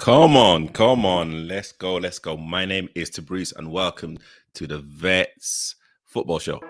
Come on. Let's go, let's go. My name is Tabrice and welcome to the Vets Football Show.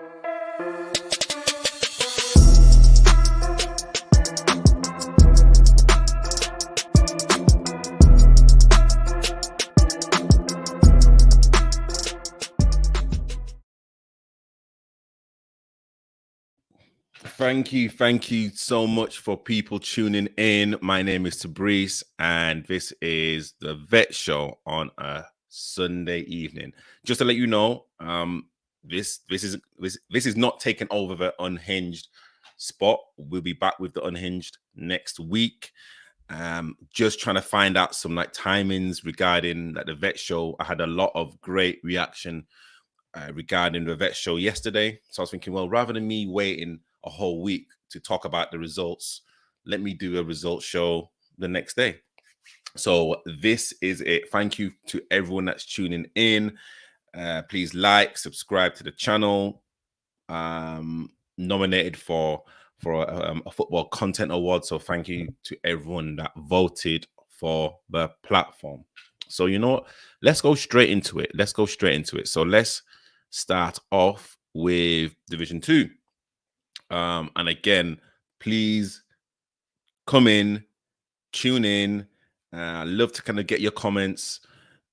Thank you so much for people tuning in. My name is Tabrice, and this is the Vet Show on a Sunday evening. Just to let you know, this is not taking over the Unhinged spot. We'll be back with the Unhinged next week. Just trying to find out some timings regarding the Vet Show. I had a lot of great reaction regarding the Vet Show yesterday, so I was thinking, well, rather than me waiting a whole week to talk about the results, let me do a results show the next day. So this is it. Thank you to everyone that's tuning in. Please subscribe to the channel. Nominated for a football content award. So thank you to everyone that voted for the platform. So you know what? Let's go straight into it. So let's start off with Division 2. And again, please come in, tune in. Love to kind of get your comments.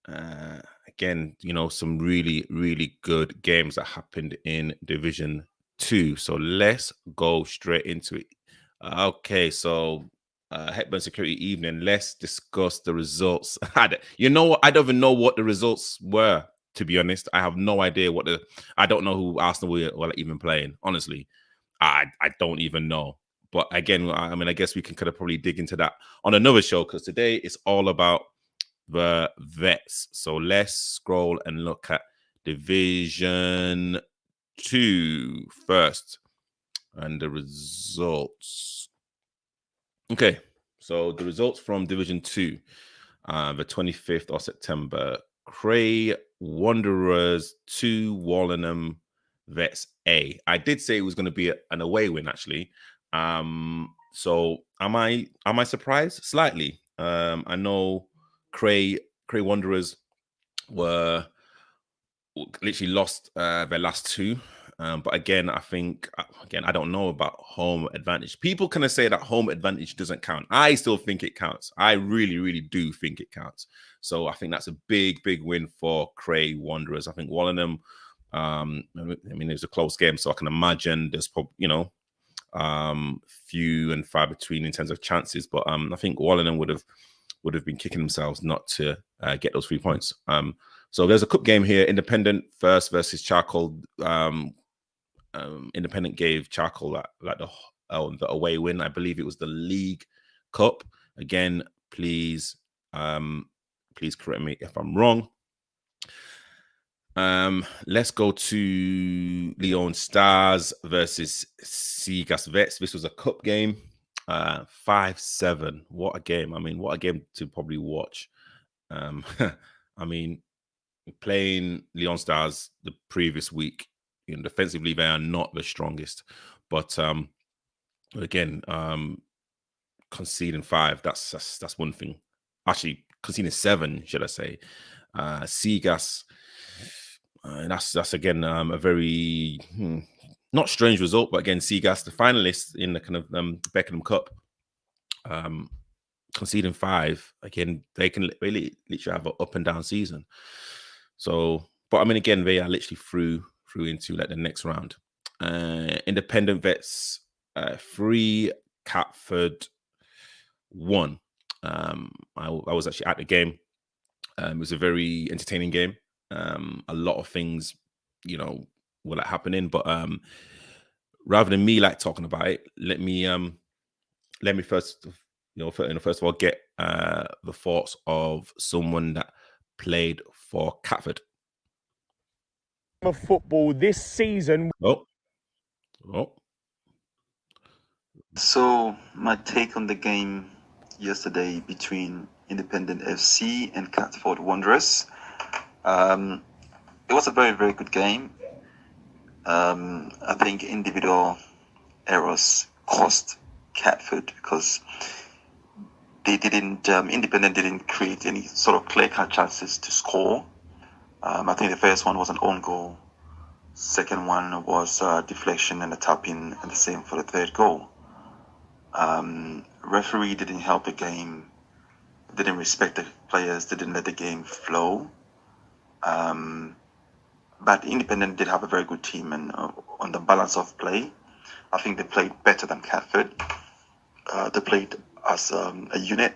Again, some really, really good games that happened in Division 2. So let's go straight into it. Okay, so Hepburn Security Evening. Let's discuss the results. You know what? I don't even know what the results were, to be honest. I have no idea I don't know who Arsenal were even playing, honestly. I don't even know. But again, I guess we can kind of probably dig into that on another show, because today it's all about the Vets. So let's scroll and look at Division 2 first and the results. Okay, so the results from Division 2, the 25th of September. Cray Wanderers 2, Wallenham Vets A. I did say it was going to be an away win, actually. So am I surprised? Slightly. I know Cray Wanderers were literally lost their last two. But again, I think, I don't know about home advantage. People kind of say that home advantage doesn't count. I still think it counts. I really, really do think it counts. So I think that's a big, big win for Cray Wanderers. I think Wallenham, it was a close game, so I can imagine there's probably, few and far between in terms of chances. But I think Wallenham would have been kicking themselves not to get those 3 points. So there's a cup game here. Independent first versus Charcoal. Independent gave Charcoal the away win. I believe it was the League Cup. Again, please correct me if I'm wrong. Let's go to Leon Stars versus Seagas Vets. This was a cup game. 5-7. What a game. What a game to probably watch. Playing Leon Stars the previous week, defensively they are not the strongest, but again, conceding 5, that's one thing. Actually, conceding 7, should I say? Seagas, that's again a very not strange result, but again, Seagas, the finalists in the kind of Beckenham Cup, conceding 5. Again, they can really literally have an up and down season. So, but again, they are literally through into the next round. Independent Vets 3, Catford 1. I was actually at the game. It was a very entertaining game. A lot of things, were happening, but rather than me talking about it, let me first, first of all, get the thoughts of someone that played for Catford. Of football this season. So my take on the game yesterday between Independent FC and Catford Wanderers. It was a very, very good game. I think individual errors cost Catford because they didn't, Independent didn't create any sort of clear-cut chances to score. I think the first one was an own goal. Second one was deflection and a tap-in, and the same for the third goal. Referee didn't help the game, didn't respect the players, didn't let the game flow. But Independent did have a very good team, and on the balance of play, I think they played better than Catford. They played as a unit.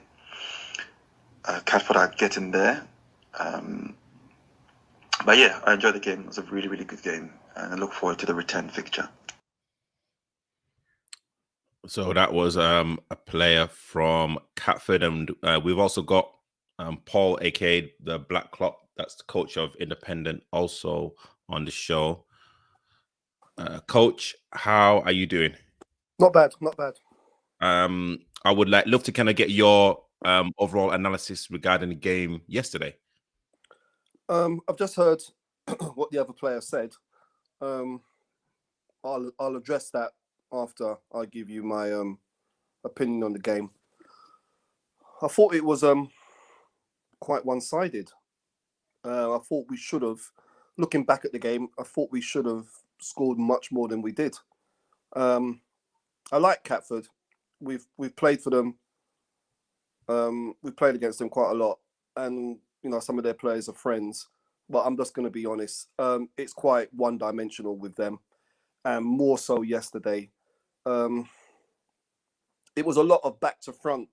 Catford are getting there. But yeah, I enjoyed the game. It was a really, really good game, and I look forward to the return fixture. So that was a player from Catford, and we've also got Paul, aka the Black Clock. That's the coach of Independent, also on the show. Coach, how are you doing? Not bad, not bad. I would love to kind of get your overall analysis regarding the game yesterday. I've just heard what the other player said. I'll address that after I give you my opinion on the game. I thought it was quite one-sided. I thought we should have, looking back at the game, I thought we should have scored much more than we did. I like Catford. We've played for them. We've played against them quite a lot, and you know, some of their players are friends. But I'm just going to be honest. It's quite one-dimensional with them, and more so yesterday. It was a lot of back to front.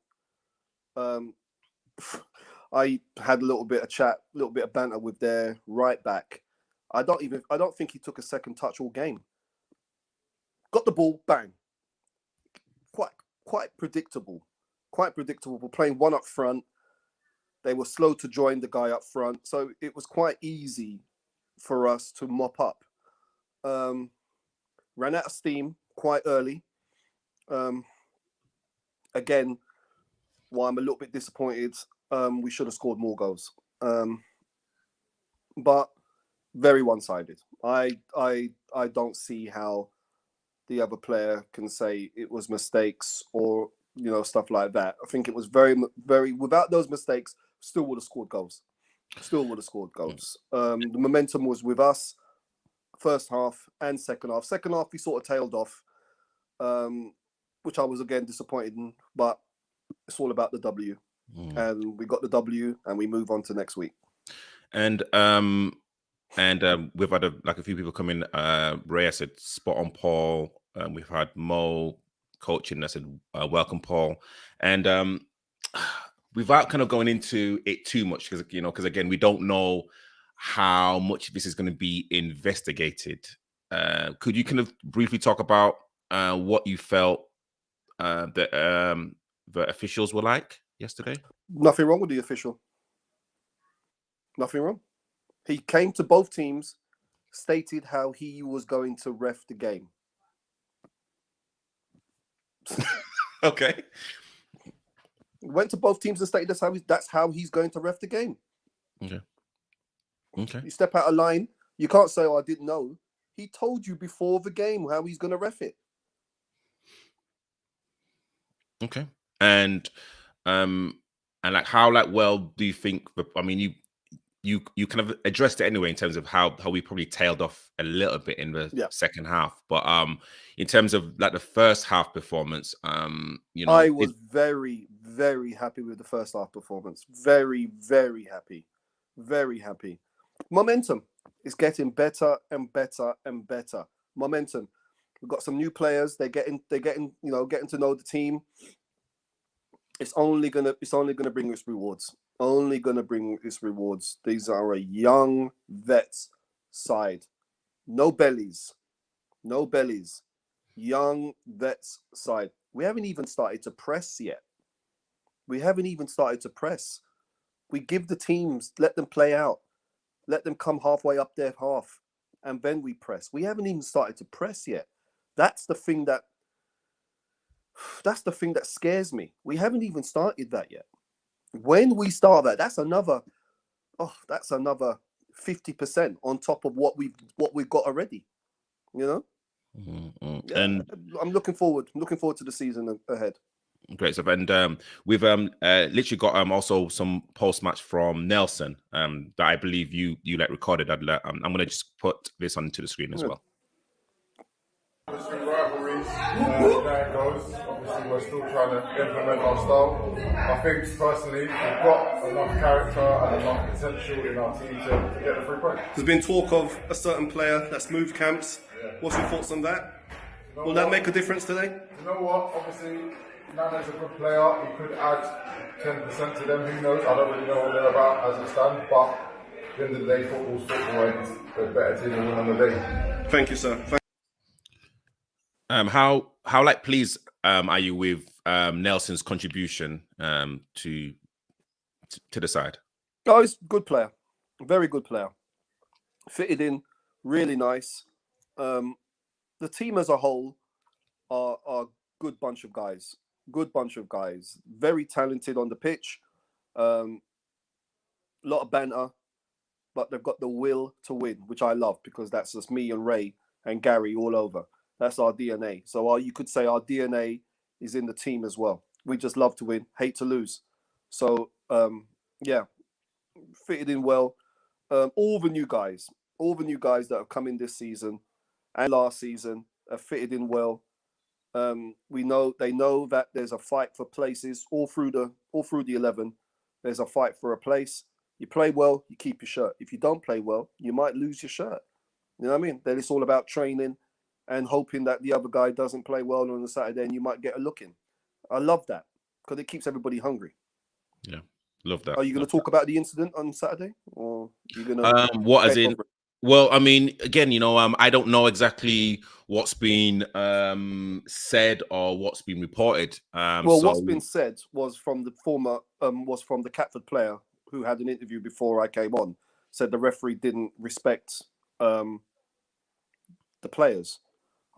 I had a little bit of chat, a little bit of banter with their right back. I don't think he took a second touch all game. Got the ball, bang. Quite predictable. Quite predictable. We're playing one up front. They were slow to join the guy up front, so it was quite easy for us to mop up. Ran out of steam quite early. Again, while I'm a little bit disappointed, we should have scored more goals. But very one-sided. I don't see how the other player can say it was mistakes or stuff like that. I think it was very without those mistakes, still would have scored goals. The momentum was with us, first half and second half. Second half, we sort of tailed off, which I was again disappointed in, but it's all about the W. And we got the W, and we move on to next week. And we've had a few people come in. Ray, I said spot on, Paul. We've had Mo coaching. I said welcome, Paul. And without kind of going into it too much, because again, we don't know how much this is going to be investigated. Could you kind of briefly talk about what you felt the officials were like yesterday? Nothing wrong with the official. Nothing wrong. He came to both teams, stated how he was going to ref the game. Okay. Went to both teams and stated that's how he's going to ref the game. Okay. You step out of line, you can't say, "Oh, I didn't know." He told you before the game how he's going to ref it. Okay. And like how well do you think? I mean, you kind of addressed it anyway in terms of how we probably tailed off a little bit in the second half, but in terms of like the first half performance, I was very, very happy with the first half performance. Very, very happy. Very happy. Momentum is getting better and better and better. Momentum. We've got some new players. They're getting getting to know the team. It's only gonna bring us rewards. Only gonna bring us rewards. These are a young vets side. No bellies. Young vets side. We haven't even started to press yet. We give the teams, let them play out. Let them come halfway up their half, and then we press. We haven't even started to press yet. That's the thing that scares me. We haven't even started that yet. When we start that, that's another 50% on top of what we've got already. Mm-hmm. Yeah, and I'm looking forward to the season ahead. Great stuff. And we've literally got also some post match from Nelson that I believe you recorded. I'm going to just put this onto the screen as well. Obviously, rivalries, there it goes. Obviously, we're still trying to implement our style. I think personally, we've got enough character and enough potential in our team to get the 3 points. There's been talk of a certain player that's moved camps. What's your thoughts on that? Will that make a difference today? You know what? Obviously, Nana's a good player. He could add 10% to them. Who knows? I don't really know what they're about as it stands. But at the end of the day, football's football, and the better team will win on the day. Thank you, sir. How like pleased are you with Nelson's contribution to the side? Oh, he's a good player, very good player. Fitted in, really nice. The team as a whole are a good bunch of guys. Good bunch of guys. Very talented on the pitch. A lot of banter, but they've got the will to win, which I love because that's just me and Ray and Gary all over. That's our DNA. So you could say our DNA is in the team as well. We just love to win, hate to lose. So, yeah, fitted in well. All the new guys that have come in this season and last season have fitted in well. They know that there's a fight for places all through the 11. There's a fight for a place. You play well, you keep your shirt. If you don't play well, you might lose your shirt. You know what I mean? Then it's all about training and hoping that the other guy doesn't play well on the Saturday and you might get a look in. I love that because it keeps everybody hungry. Yeah, love that. Are you going to talk about the incident on Saturday, or are you going to? What as in? Well, I mean, again, I don't know exactly what's been said or what's been reported. What's been said was from the the Catford player who had an interview before I came on. Said the referee didn't respect the players.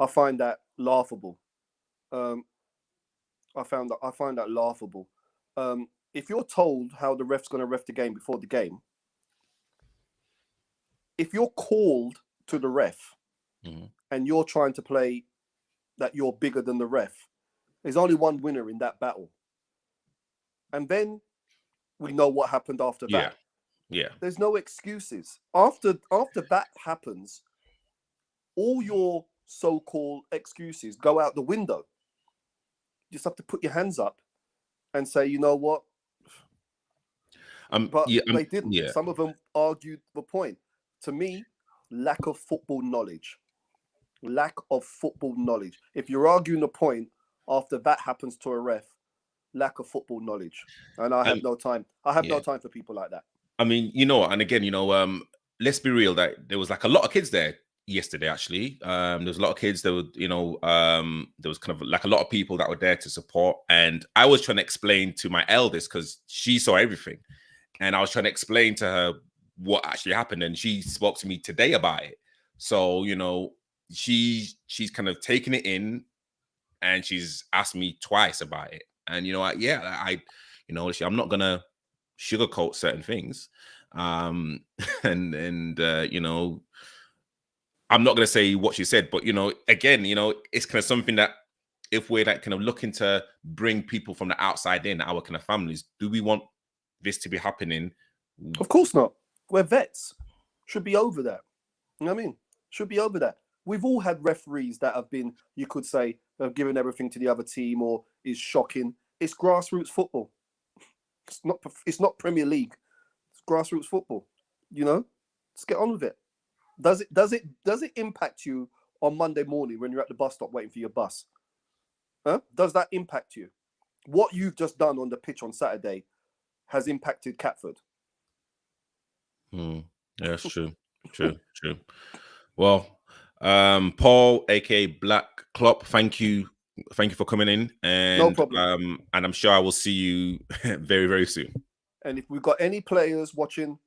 I find that laughable. I find that laughable. If you're told how the ref's going to ref the game before the game, if you're called to the ref and you're trying to play that you're bigger than the ref, there's only one winner in that battle. And then we know what happened after that. Yeah. There's no excuses. After that happens, all your so-called excuses go out the window. You just have to put your hands up and say, you know what? They didn't. Yeah. Some of them argued the point. To me, lack of football knowledge. Lack of football knowledge. If you're arguing a point after that happens to a ref, lack of football knowledge. And I have no time. I have no time for people like that. I mean, and again, let's be real, that there was like a lot of kids there yesterday, actually. There was a lot of kids. There were, there was kind of like a lot of people that were there to support. And I was trying to explain to my eldest, because she saw everything. And I was trying to explain to her what actually happened. And she spoke to me today about it. So, she's kind of taken it in, and she's asked me twice about it. And, I'm not going to sugarcoat certain things. I'm not going to say what she said, but, again, it's kind of something that if we're like kind of looking to bring people from the outside in, our kind of families, do we want this to be happening? Of course not. We're vets. Should be over that. You know what I mean? Should be over that. We've all had referees that have been, you could say, have given everything to the other team or is shocking. It's grassroots football. It's not Premier League. It's grassroots football. Let's get on with it. Does it impact you on Monday morning when you're at the bus stop waiting for your bus? Huh? Does that impact you? What you've just done on the pitch on Saturday has impacted Catford. Yeah, that's true. True. Well, Paul, aka Black Klopp, thank you for coming in, and no problem. And I'm sure I will see you very, very soon. And if we've got any players watching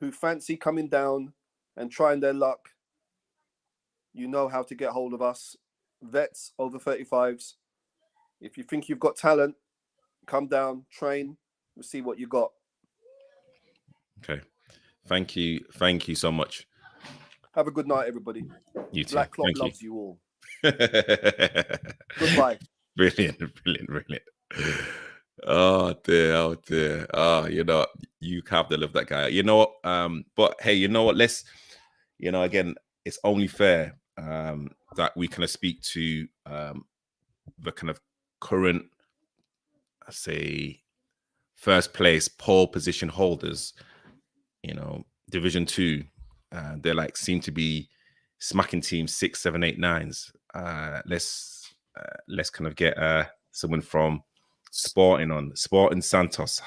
who fancy coming down and trying their luck, you know how to get hold of us, vets over 35s. If you think you've got talent, come down, train, we'll see what you got. Okay. Thank you so much. Have a good night, everybody. You too. Black Klopp loves you all. Goodbye. Brilliant, brilliant, brilliant. Oh dear, oh dear. Oh, you have to love that guy. You know what? But hey, you know what? Let's, again, it's only fair that we kind of speak to the kind of current, I say, first place pole position holders. Division 2. They're like seem to be smacking teams 6, 7, 8, 9s. Let's kind of get someone from Sporting Santos.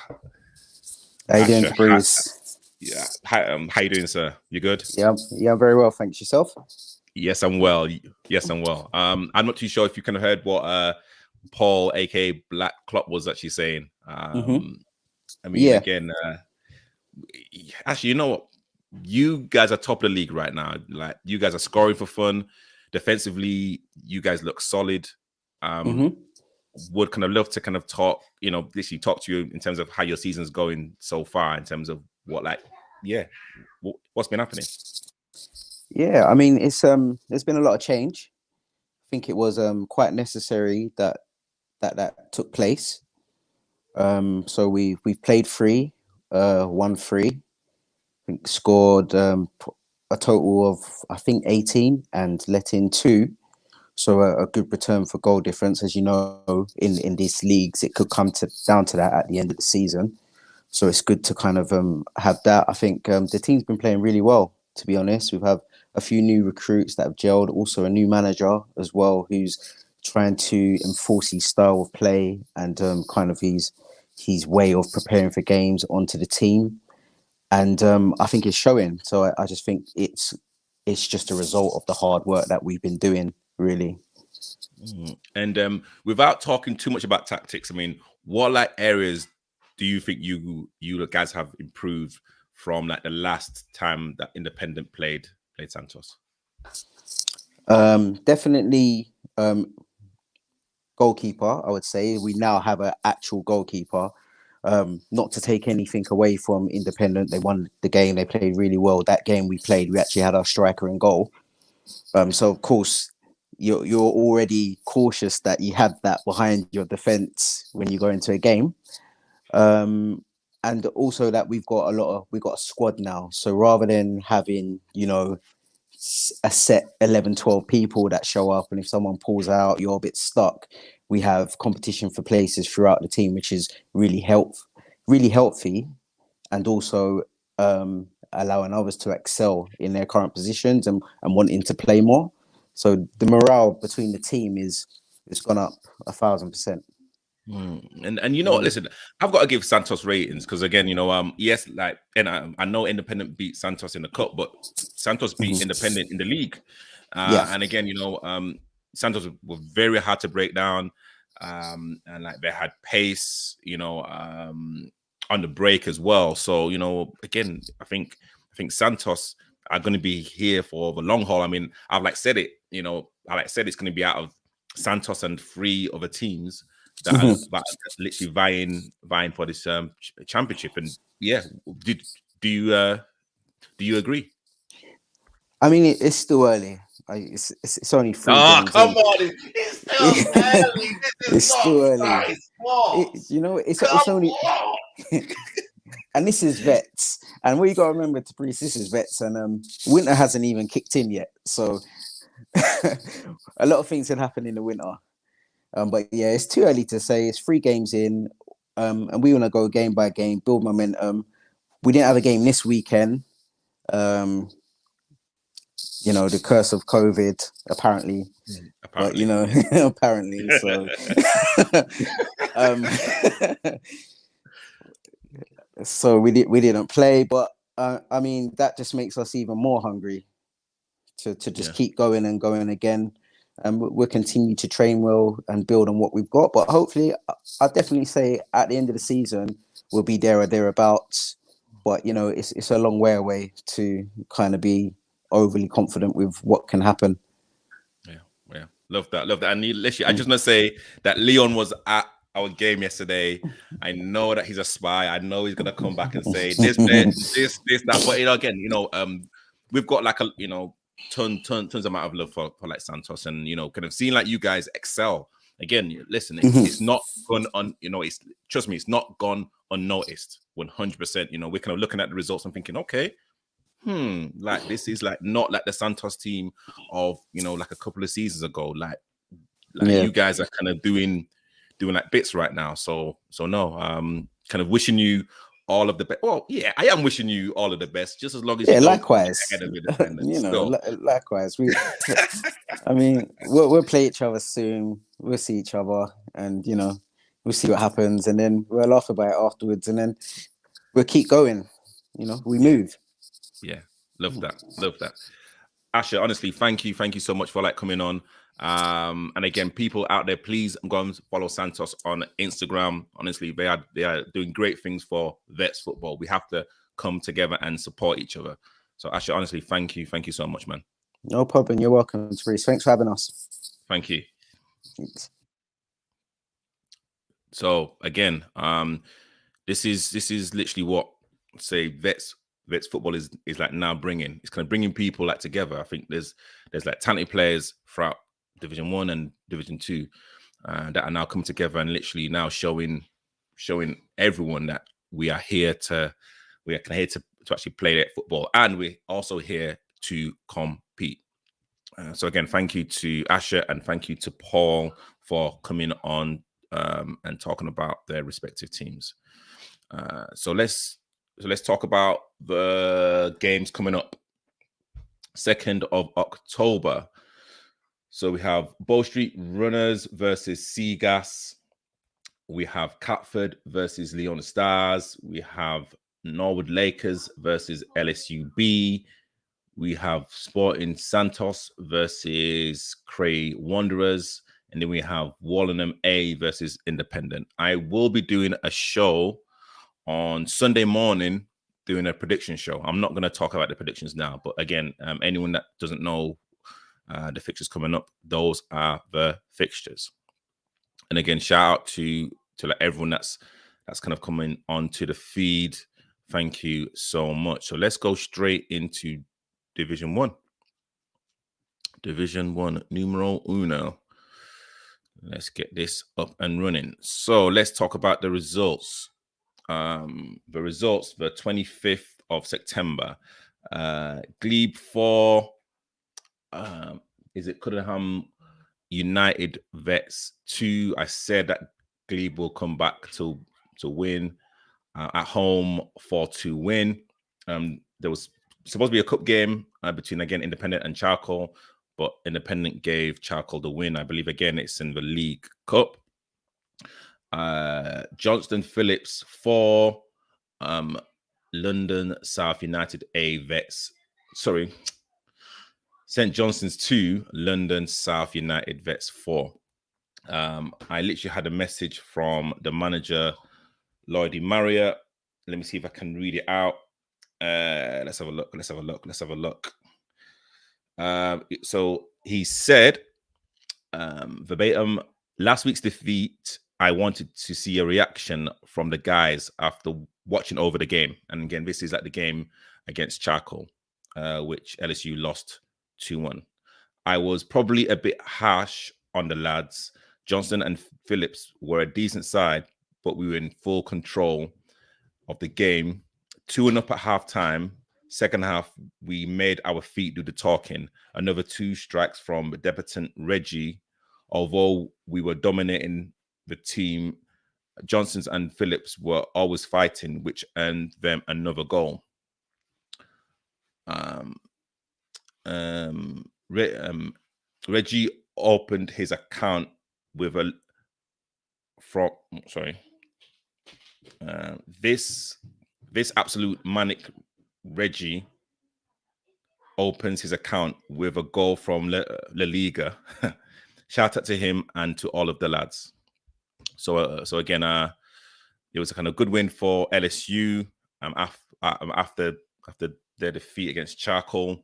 How you doing, Bruce? Yeah. How you doing, sir? You good? Yeah, very well. Thanks. Yourself? Yes, I'm well. Yes, I'm well. I'm not too sure if you kind of heard what Paul, aka Black Klopp, was actually saying. I mean, again, actually, you know what? You guys are top of the league right now. Like, you guys are scoring for fun. Defensively, you guys look solid. Would kind of love to kind of talk, literally talk to you in terms of how your season's going so far, in terms of what's been happening. Yeah, I mean, it's there's been a lot of change. I think it was quite necessary that took place. So we've played 3, won 3. I think scored a total of 18 and let in 2. So a good return for goal difference. As you know, in these leagues, it could come down to that at the end of the season. So it's good to kind of have that. I think the team's been playing really well, to be honest. We've had a few new recruits that have gelled, also a new manager as well, who's trying to enforce his style of play and kind of his way of preparing for games onto the team. And I think it's showing. So I just think it's just a result of the hard work that we've been doing, really. And without talking too much about tactics, I mean, what areas do you think you guys have improved from the last time that Independent played Santos? Definitely goalkeeper, I would say. We now have an actual goalkeeper. Not to take anything away from Independent. They won the game. They played really well. That game we played, we actually had our striker in goal. So, of course, you're already cautious that you have that behind your defence when you go into a game. And also that we've got a squad now. So rather than having, a set 11, 12 people that show up, and if someone pulls out, you're a bit stuck. We have competition for places throughout the team, which is really healthy, and also allowing others to excel in their current positions and wanting to play more. So the morale between the team it's gone up 1,000%. And you know what? Listen, I've got to give Santos ratings because again, yes, and I know Independent beat Santos in the cup, but Santos beat Independent in the league. And again, Santos were very hard to break down, and they had pace, on the break as well. So again, I think Santos are going to be here for the long haul. I mean, I've said it, it's going to be out of Santos and 3 other teams that are literally vying for this championship. And yeah, do you agree? I mean, it's still early. It's only 3 games. Oh, come on! It's still early. It's still early. It's only. And this is vets, and what you got to remember, Tabrice, this is vets, and winter hasn't even kicked in yet. So a lot of things can happen in the winter. But yeah, it's too early to say. It's 3 games in, and we want to go game by game, build momentum. We didn't have a game this weekend. The curse of COVID, apparently. But, apparently. So, so we didn't play. But I mean, that just makes us even more hungry to just keep going and going again. And we'll continue to train well and build on what we've got. But hopefully, I'll definitely say at the end of the season, we'll be there or thereabouts. But, it's a long way away to kind of be overly confident with what can happen. Yeah. Love that. And literally, I just want to say that Leon was at our game yesterday. I know that he's a spy. I know he's going to come back and say this, that. But, again, we've got tons amount of love for Santos, and kind of seeing you guys excel again, listen, Mhm. it's not gone on. It's trust me, it's not gone unnoticed. 100%. We're kind of looking at the results and thinking, okay, like this is like not like the Santos team of like a couple of seasons ago. Like Yeah. you guys are kind of doing like bits right now. So no, kind of wishing you all of the best. Well, yeah, I am wishing you all of the best, just as long as Yeah, you don't likewise. get ahead of Independence. Likewise. I mean, we'll play each other soon. We'll see each other, and we'll see what happens, and then we'll laugh about it afterwards, and then we'll keep going. We move. Yeah, love that. Asha, honestly, thank you so much for coming on. And again, people out there, please go and follow Santos on Instagram. Honestly, they are doing great things for Vets football. We have to come together and support each other. So Asha, honestly, thank you so much, man. No problem. You're welcome, Therese. Thanks for having us. Thank you. Thanks. So again, this is literally what Vets football is like now bringing. It's kind of bringing people together. I think there's talented players throughout Division 1 and Division 2 that are now coming together and literally now showing everyone that we are here to actually play that football, and we're also here to compete. So again, thank you to Asha and thank you to Paul for coming on and talking about their respective teams. So let's talk about the games coming up. 2nd of October. So we have Bow Street Runners versus Seagas. We have Catford versus Leon Stars. We have Norwood Lakers versus LSUB. We have Sporting Santos versus Cray Wanderers. And then we have Wallenham A versus Independent. I will be doing a show on Sunday morning, doing a prediction show. I'm not going to talk about the predictions now, but again, anyone that doesn't know the fixtures coming up, those are the fixtures. And again, shout out to everyone that's kind of coming onto the feed. Thank you so much. So let's go straight into Division 1. Division 1, numero uno. Let's get this up and running. So let's talk about the results. The results, the 25th of September. Glebe 4, is it Cuddenham United Vets 2? I said that Glebe will come back to win at home, 4-2 win. There was supposed to be a cup game between, again, Independent and Charcoal, but Independent gave Charcoal the win. I believe, again, it's in the League Cup. Johnston Phillips 4, London South United A Vets. Sorry, St. Johnston's 2, London South United Vets 4. I literally had a message from the manager, Lloydie Marriott. Let me see if I can read it out. Let's have a look. So he said, verbatim, last week's defeat, I wanted to see a reaction from the guys after watching over the game. And again, this is the game against Charcoal, which LSU lost 2-1. I was probably a bit harsh on the lads. Johnston and Phillips were a decent side, but we were in full control of the game. 2-1 up at halftime. Second half, we made our feet do the talking. Another 2 strikes from debutant Reggie. Although we were dominating the team, Johnston's and Phillips were always fighting, which earned them another goal. Reggie opened his account with this absolute manic Reggie opens his account with a goal from La Liga. Shout out to him and to all of the lads. So again, it was a kind of good win for LSU after their defeat against Charcoal.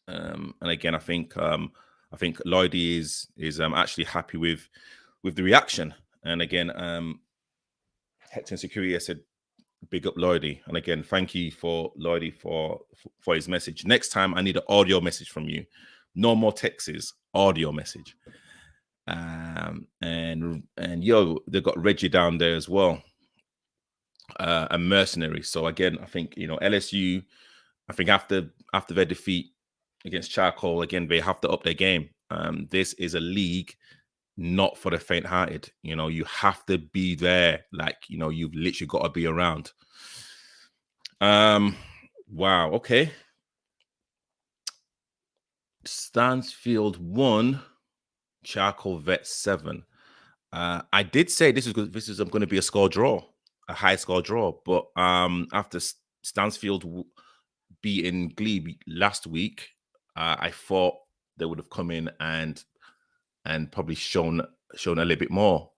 And again, I think Lloydie is actually happy with the reaction. And again, Hector and Security, I said, big up Lloydie. And again, thank you for Lloydie for his message. Next time, I need an audio message from you. No more texts, audio message. And yo, they got Reggie down there as well, a mercenary. So again, I think LSU. I think after their defeat against Charcoal, again they have to up their game. This is a league not for the faint-hearted. You have to be there. Like you've literally got to be around. Wow. Okay. Stansfield 1, Charcoal Vet 7. I did say this is going to be a score draw, a high score draw, but after Stansfield beating Glebe last week, I thought they would have come in and probably shown a little bit more,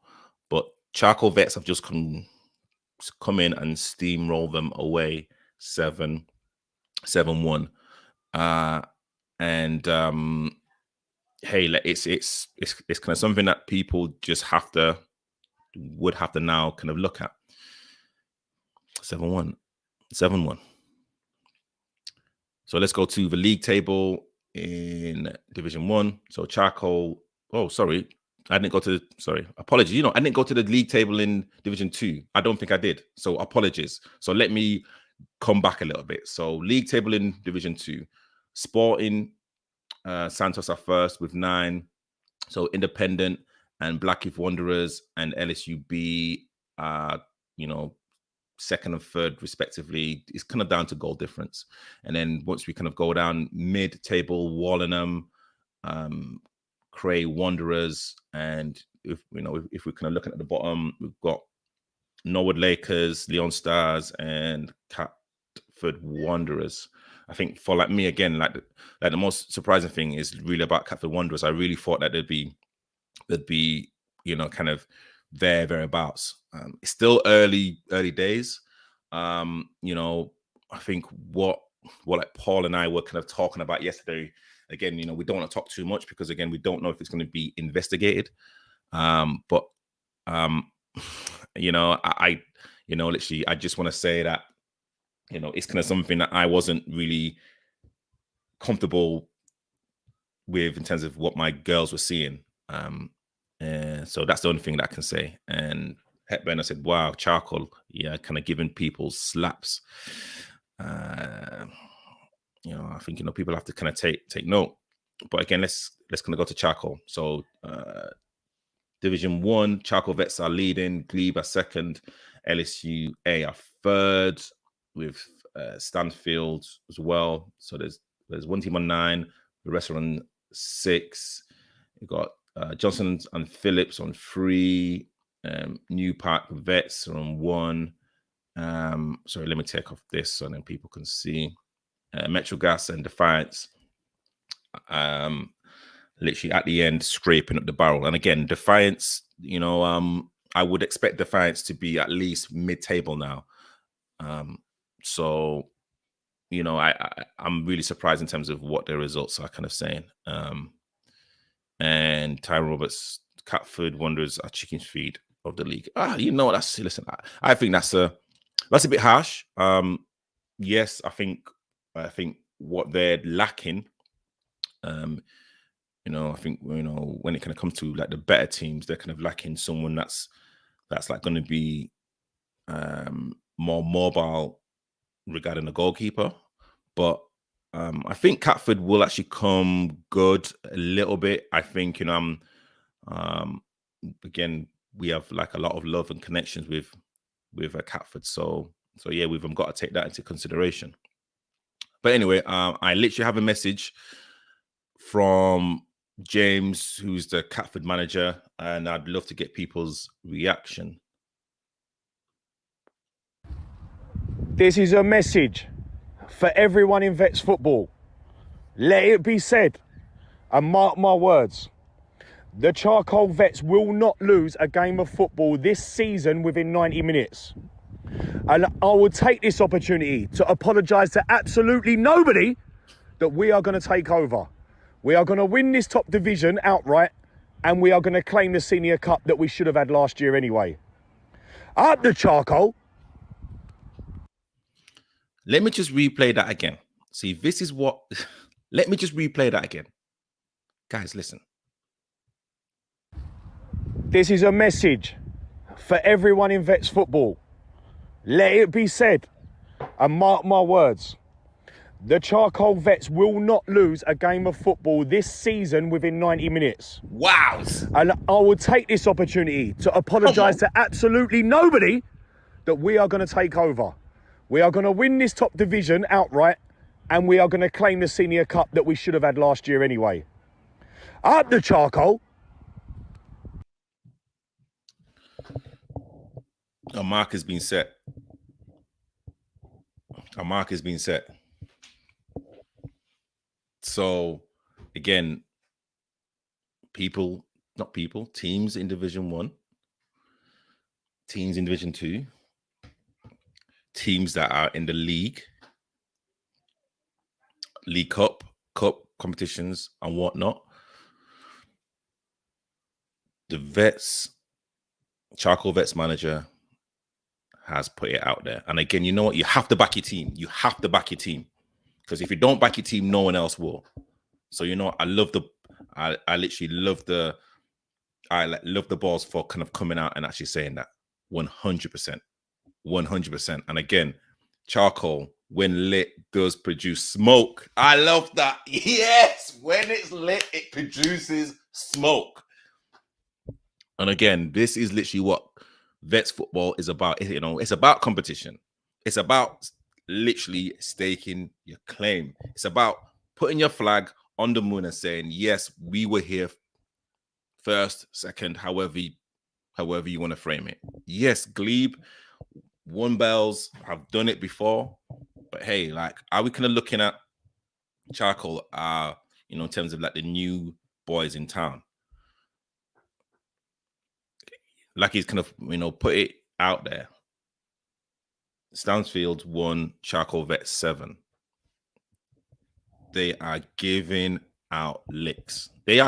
but Charcoal Vets have just come in and steamroll them away 7-1. Hey, it's kind of something that people just would have to now kind of look at. 7-1. So let's go to the league table in Division 1. So Charcoal. Oh, sorry. Apologies. I didn't go to the league table in Division 2. I don't think I did. So apologies. So let me come back a little bit. So league table in Division 2. Sporting Santos are first with 9. So Independent and Blackheath Wanderers and LSUB are, second and third respectively. It's kind of down to goal difference. And then once we kind of go down mid-table, Wallenham, Cray Wanderers, and if we kind of looking at the bottom, we've got Norwood Lakers, Leon Stars, and Catford Wanderers. I think for me again, like the most surprising thing is really about Catford Wanderers. I really thought that they'd be kind of thereabouts. It's still early days. I think what like Paul and I were kind of talking about yesterday. Again, we don't want to talk too much because again, we don't know if it's going to be investigated. But literally, I just want to say that it's kind of something that I wasn't really comfortable with in terms of what my girls were seeing. And so that's the only thing that I can say. And Hepburn, I said, wow, Charcoal, kind of giving people slaps. I think people have to kind of take note. But again, let's kind of go to Charcoal. So Division 1, Charcoal Vets are leading, Glebe are second, LSU A are third, with Stanfield as well. So there's one team on 9, the rest are on 6. You've got Johnson and Phillips on 3. New Park Vets are on 1. Sorry, let me take off this so then people can see. Metro Gas and Defiance, literally at the end, scraping up the barrel. And again, Defiance, I would expect Defiance to be at least mid-table now. So, I'm really surprised in terms of what their results are kind of saying. And Tyron Roberts, Catford Wanderers are chicken feed of the league. Listen, I think that's a bit harsh. Yes, I think what they're lacking, I think when it kind of comes to like the better teams, they're kind of lacking someone that's like going to be more mobile regarding the goalkeeper. But I think Catford will actually come good a little bit. I think again, we have like a lot of love and connections with Catford. So yeah, we've got to take that into consideration. But anyway, I literally have a message from James, who's the Catford manager, and I'd love to get people's reaction. This is a message for everyone in Vets football. Let it be said, and mark my words, the Charcoal Vets will not lose a game of football this season within 90 minutes. And I will take this opportunity to apologise to absolutely nobody that we are going to take over. We are going to win this top division outright, and we are going to claim the Senior Cup that we should have had last year anyway. Up the Charcoal. Let me just replay that again. See, this is what... Let me just replay that again. Guys, listen. This is a message for everyone in Vets football. Let it be said, and mark my words, the Charcoal Vets will not lose a game of football this season within 90 minutes. Wow. And I will take this opportunity to apologise to absolutely nobody that we are going to take over. We are going to win this top division outright, and we are going to claim the Senior Cup that we should have had last year anyway. Up the Charcoal. A mark has been set. A mark has been set. So, again, teams in Division 1, teams in Division 2, teams that are in the League Cup competitions and whatnot. The Charcoal Vets manager has put it out there. And again, you know what? You have to back your team. You have to back your team. Because if you don't back your team, no one else will. So, you know, I literally love the balls for kind of coming out and actually saying that 100%. 100%. And again, Charcoal, when lit, does produce smoke. I love that. Yes, when it's lit, it produces smoke. And again, this is literally what Vets football is about. You know, it's about competition. It's about literally staking your claim. It's about putting your flag on the moon and saying, yes, we were here first, second, however you want to frame it. Yes, Glebe, One Bells have done it before, but hey, like, are we kind of looking at Charcoal, in terms of like the new boys in town? Like he's kind of, put it out there. Stansfield won, Charcoal Vets 7. They are giving out licks. But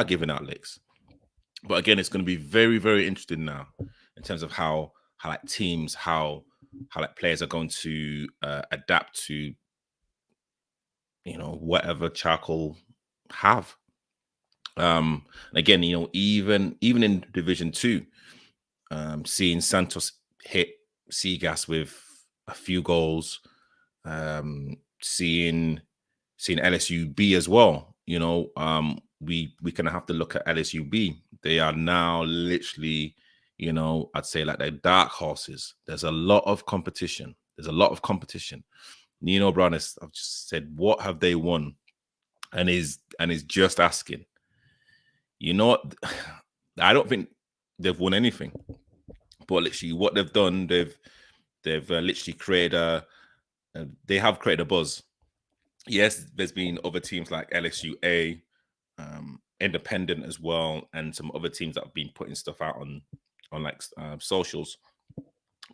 again, it's going to be very, very interesting now in terms of how like teams, how like players are going to adapt to, whatever Charcoal have. Again, even in Division 2, seeing Santos hit Seagas with a few goals, seeing LSUB as well. We kind of have to look at LSUB. They are now literally, I'd say like they're dark horses. There's a lot of competition. Nino Brown I've just said, what have they won? And is just asking. You know what? I don't think they've won anything. But literally what they've done, they've literally created they have created a buzz. Yes, there's been other teams like LSUA, Independent as well, and some other teams that have been putting stuff out on like socials.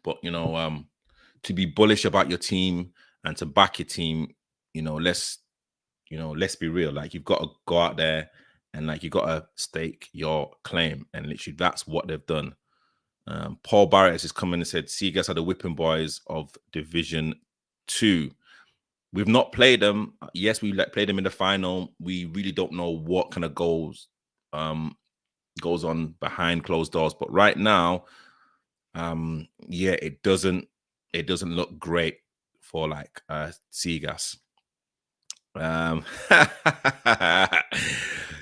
But to be bullish about your team and to back your team, let's be real. Like, you've got to go out there and like you got to stake your claim, and literally that's what they've done. Paul Barrett has just come in and said, Seagas are the whipping boys of Division 2. We've not played them. Yes, we played them in the final. We really don't know what kind of goes on behind closed doors. But right now, it doesn't look great for like Seagas.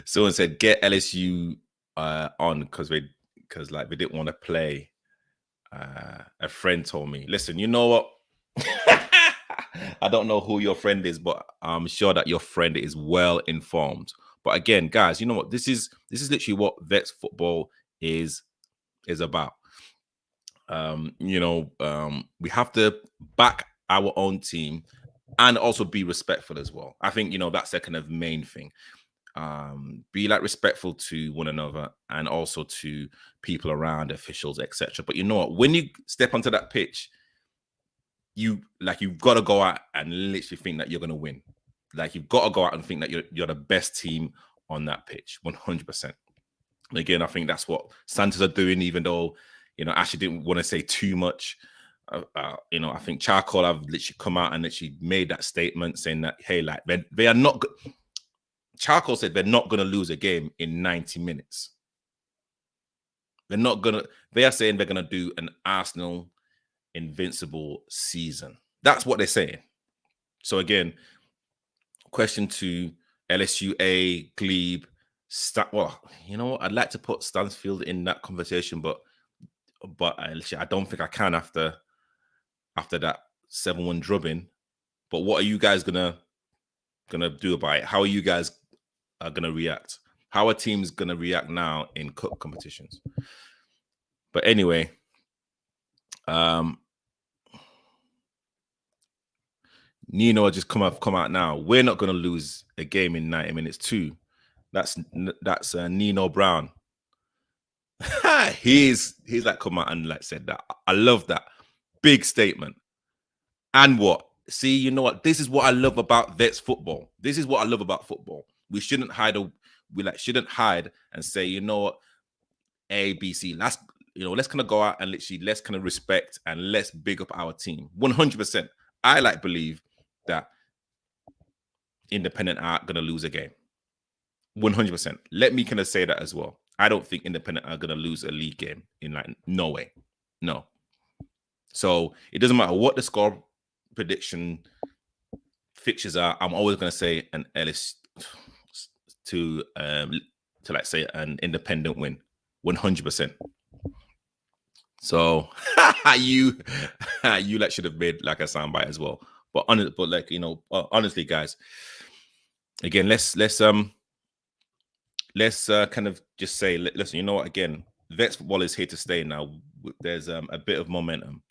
Someone said get LSU on because they didn't want to play. A friend told me, listen, you know what? I don't know who your friend is, but I'm sure that your friend is well informed. But again, guys, you know what? This is literally what Vets football is about. We have to back our own team and also be respectful as well. I think, that's the kind of main thing. Be like respectful to one another and also to people around, officials, etc. But you know what? When you step onto that pitch, you've got to go out and literally think that you're going to win. Like, you've got to go out and think that you're the best team on that pitch, 100%. Again, I think that's what Santos are doing, even though, Ashley didn't want to say too much. I think Charcoal have literally come out and literally made that statement saying that, hey, like, they are not... Charcoal said they're not going to lose a game in 90 minutes. They're not gonna. They are saying they're gonna do an Arsenal invincible season. That's what they're saying. So again, question to LSUA, Glebe, well, you know what? I'd like to put Stansfield in that conversation, but I don't think I can after that 7-1 drubbing. But what are you guys gonna do about it? How are you guys gonna react? How are teams gonna react now in cup competitions? But anyway, Nino just come out now. We're not gonna lose a game in 90 minutes too. That's Nino Brown. he's like come out and like said that. I love that big statement. And what? See, you know what? This is what I love about Vets football. This is what I love about football. We shouldn't hide. Shouldn't hide and say, you know what, A, B, C. Let's kind of go out and let's kind of respect and let's big up our team. 100%. I believe that Independent aren't gonna lose a game. 100%. Let me kind of say that as well. I don't think Independent are gonna lose a league game in no way. No. So it doesn't matter what the score prediction fixtures are. I'm always gonna say an Ellis to say an Independent win. 100%. So you should have made like a soundbite as well. But honestly, guys, again, let's kind of just say, listen, you know what? Again, Vets football is here to stay now. There's a bit of momentum.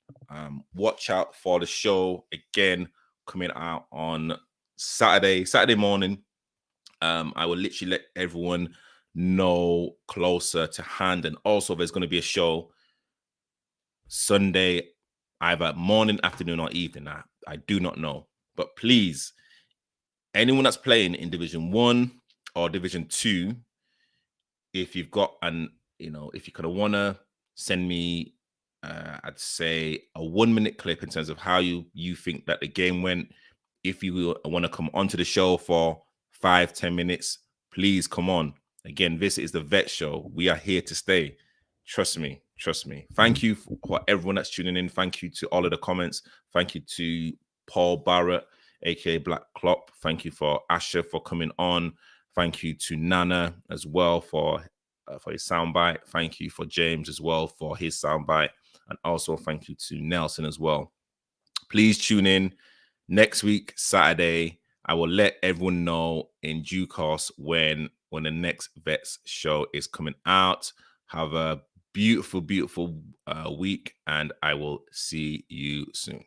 Watch out for the show again coming out on Saturday morning. I will literally let everyone know closer to hand, and also there's going to be a show Sunday, either morning, afternoon, or evening. I do not know, but please, anyone that's playing in Division 1 or Division 2, if you've got if you kind of want to send me, I'd say a 1-minute clip in terms of how you think that the game went. If you want to come onto the show for 5-10 minutes, please come on. Again, this is the Vet Show. We are here to stay. Trust me. Thank you for everyone that's tuning in. Thank you to all of the comments. Thank you to Paul Barrett, aka Black Klopp. Thank you for Asher for coming on. Thank you to Nana as well for his soundbite. Thank you for James as well for his soundbite. And also thank you to Nelson as well. Please tune in next week, Saturday. I will let everyone know in due course when the next Vets show is coming out. Have a beautiful week, and I will see you soon.